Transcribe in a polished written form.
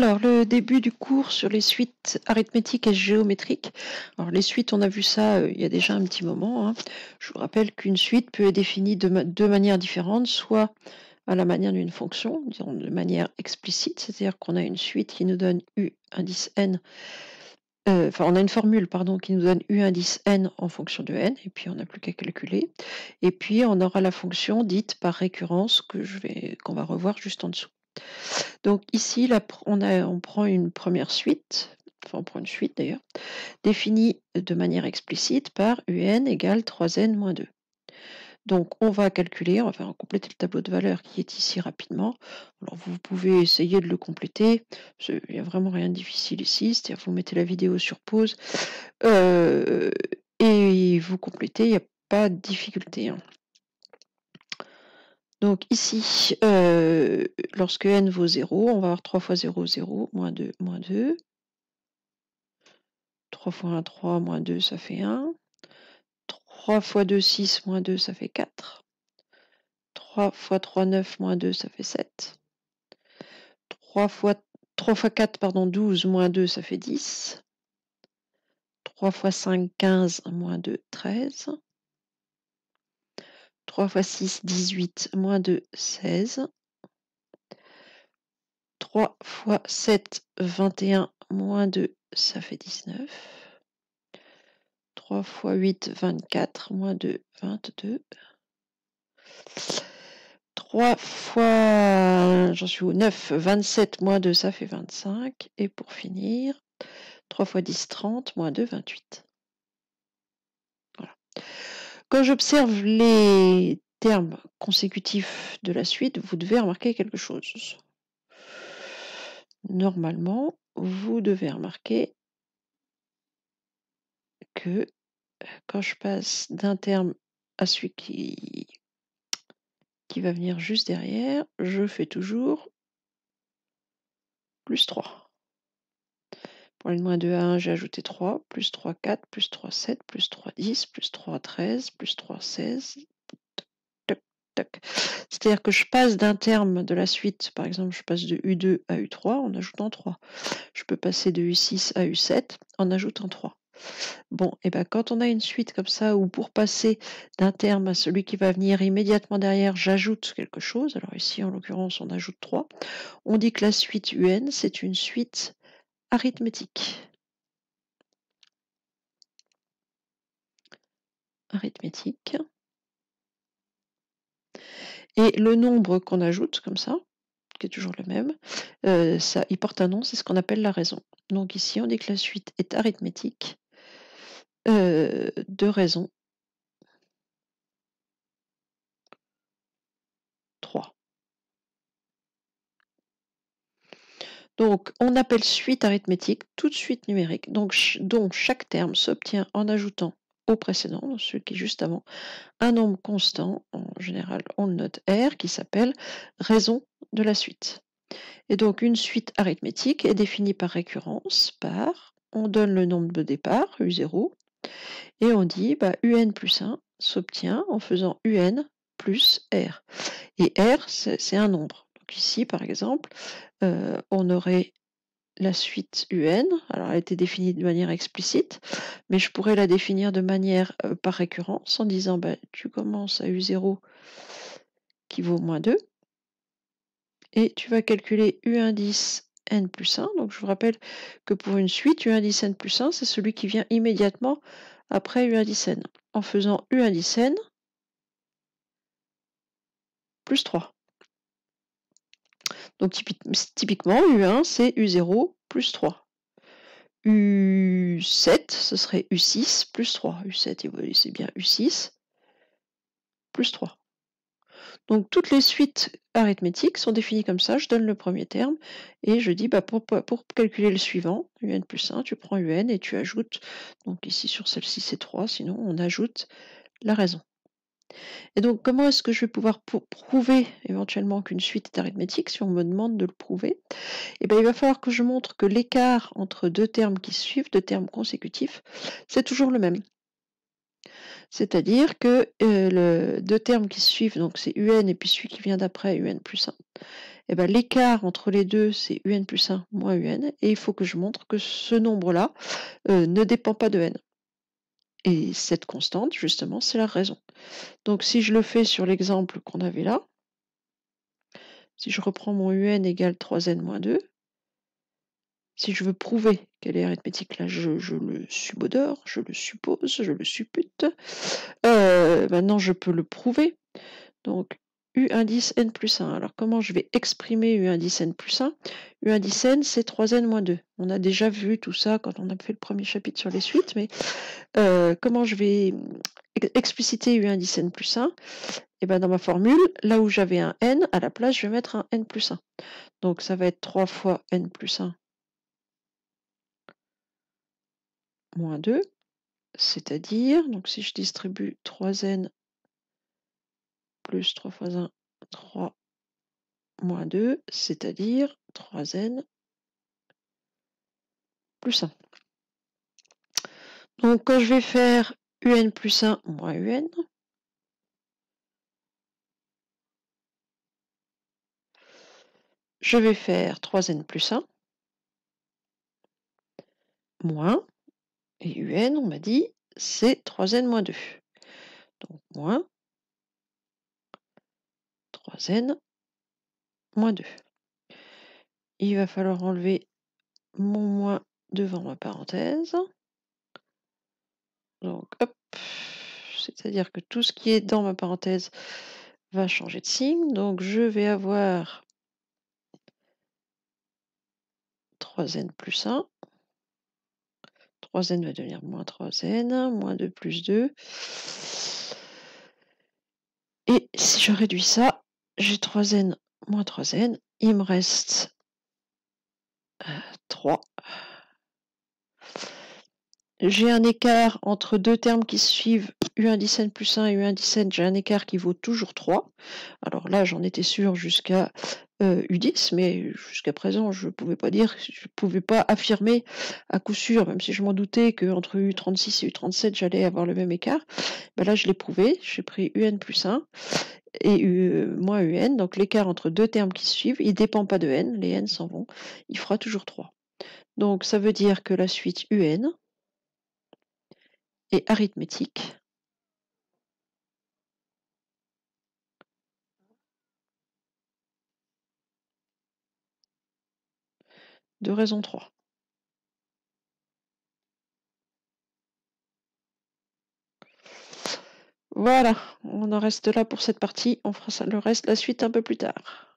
Alors, le début du cours sur les suites arithmétiques et géométriques. Alors, les suites, on a vu ça il y a déjà un petit moment, hein. Je vous rappelle qu'une suite peut être définie de deux manières différentes, soit à la manière d'une fonction, disons de manière explicite, c'est-à-dire qu'on a une suite qui nous donne U indice n, enfin on a une formule, pardon, qui nous donne U indice n en fonction de n, et puis on n'a plus qu'à calculer. Et puis on aura la fonction dite par récurrence qu'on va revoir juste en dessous. Donc ici, on prend une première suite, enfin on prend une suite d'ailleurs, définie de manière explicite par UN égale 3n moins 2. Donc on va calculer, on va faire compléter le tableau de valeurs qui est ici rapidement. Alors vous pouvez essayer de le compléter, il n'y a vraiment rien de difficile ici, c'est-à-dire vous mettez la vidéo sur pause et vous complétez, il n'y a pas de difficulté, hein. Donc ici, lorsque n vaut 0, on va avoir 3 fois 0, 0, moins 2, moins 2. 3 fois 1, 3, moins 2, ça fait 1. 3 fois 2, 6, moins 2, ça fait 4. 3 fois 3, 9, moins 2, ça fait 7. 3 fois 4, pardon, 12, moins 2, ça fait 10. 3 fois 5, 15, moins 2, 13. 3 fois 6, 18, moins 2, 16. 3 fois 7, 21, moins 2, ça fait 19. 3 fois 8, 24, moins 2, 22. 3 fois, j'en suis au 9, 27, moins 2, ça fait 25. Et pour finir, 3 fois 10, 30, moins 2, 28. Voilà. Quand j'observe les termes consécutifs de la suite, vous devez remarquer quelque chose. Normalement, vous devez remarquer que quand je passe d'un terme à celui qui va venir juste derrière, je fais toujours plus 3. Pour aller de moins 2 à 1, j'ai ajouté 3, plus 3, 4, plus 3, 7, plus 3, 10, plus 3, 13, plus 3, 16. Toc, toc. C'est-à-dire que je passe d'un terme de la suite, par exemple, je passe de U2 à U3 en ajoutant 3. Je peux passer de U6 à U7 en ajoutant 3. Bon, et bien quand on a une suite comme ça, où pour passer d'un terme à celui qui va venir immédiatement derrière, j'ajoute quelque chose, alors ici en l'occurrence on ajoute 3, on dit que la suite UN, c'est une suite arithmétique. Arithmétique. Et le nombre qu'on ajoute comme ça, qui est toujours le même, il porte un nom, c'est ce qu'on appelle la raison. Donc ici on dit que la suite est arithmétique de raison 3. Donc on appelle suite arithmétique toute suite numérique, donc dont chaque terme s'obtient en ajoutant au précédent, celui qui est juste avant, un nombre constant, en général on le note R, qui s'appelle raison de la suite. Et donc une suite arithmétique est définie par récurrence, on donne le nombre de départ, U0, et on dit UN plus 1 s'obtient en faisant UN plus R. Et R, c'est un nombre. Donc ici, par exemple, on aurait la suite UN, alors elle a été définie de manière explicite, mais je pourrais la définir de manière par récurrence en disant tu commences à U0 qui vaut moins 2, et tu vas calculer U indice n plus 1. Donc je vous rappelle que pour une suite, U indice n plus 1, c'est celui qui vient immédiatement après U indice n, en faisant U indice n plus 3. Donc typiquement, U1, c'est U0 plus 3. U7, ce serait U6 plus 3. U7, c'est bien U6 plus 3. Donc toutes les suites arithmétiques sont définies comme ça. Je donne le premier terme et je dis pour calculer le suivant, UN plus 1, tu prends UN et tu ajoutes, donc ici sur celle-ci c'est 3, sinon on ajoute la raison. Et donc comment est-ce que je vais pouvoir prouver éventuellement qu'une suite est arithmétique si on me demande de le prouver? Il va falloir que je montre que l'écart entre deux termes qui suivent, deux termes consécutifs, c'est toujours le même. C'est-à-dire que deux termes qui suivent, donc c'est UN et puis celui qui vient d'après, UN plus 1, eh ben, l'écart entre les deux, c'est un plus 1 moins un, et il faut que je montre que ce nombre-là ne dépend pas de n. Et cette constante, justement, c'est la raison. Donc si je le fais sur l'exemple qu'on avait là, si je reprends mon un égale 3n moins 2, si je veux prouver qu'elle est arithmétique, là je le subodore, je le suppose, je le suppute. Maintenant je peux le prouver. Donc U indice n plus 1. Alors comment je vais exprimer U indice n plus 1? U indice n, c'est 3n moins 2. On a déjà vu tout ça quand on a fait le premier chapitre sur les suites, mais comment je vais expliciter U indice n plus 1? Et ben dans ma formule, là où j'avais un n, à la place je vais mettre un n plus 1. Donc ça va être 3 fois n plus 1 moins 2, c'est-à-dire, donc si je distribue 3n plus 3 fois 1, 3 moins 2, c'est-à-dire 3n plus 1. Donc quand je vais faire un plus 1 moins un, je vais faire 3n plus 1 moins, et un, on m'a dit, c'est 3n moins 2. Donc moins 3n moins 2. Il va falloir enlever mon moins devant ma parenthèse. Donc hop, c'est-à-dire que tout ce qui est dans ma parenthèse va changer de signe. Donc je vais avoir 3n plus 1. 3n va devenir moins 3n, moins 2 plus 2. Et si je réduis ça, j'ai 3n moins 3n, il me reste 3. J'ai un écart entre deux termes qui suivent U indice n plus 1 et U indice n, j'ai un écart qui vaut toujours 3. Alors là, j'en étais sûr jusqu'à U10, mais jusqu'à présent, je ne pouvais pas affirmer à coup sûr, même si je m'en doutais qu'entre U36 et U37, j'allais avoir le même écart. Ben là, je l'ai prouvé, j'ai pris UN plus 1 et moins UN, donc l'écart entre deux termes qui suivent, il ne dépend pas de n, les n s'en vont, il fera toujours 3. Donc ça veut dire que la suite UN est arithmétique. De raison 3. Voilà, on en reste là pour cette partie, on fera ça, le reste, la suite un peu plus tard.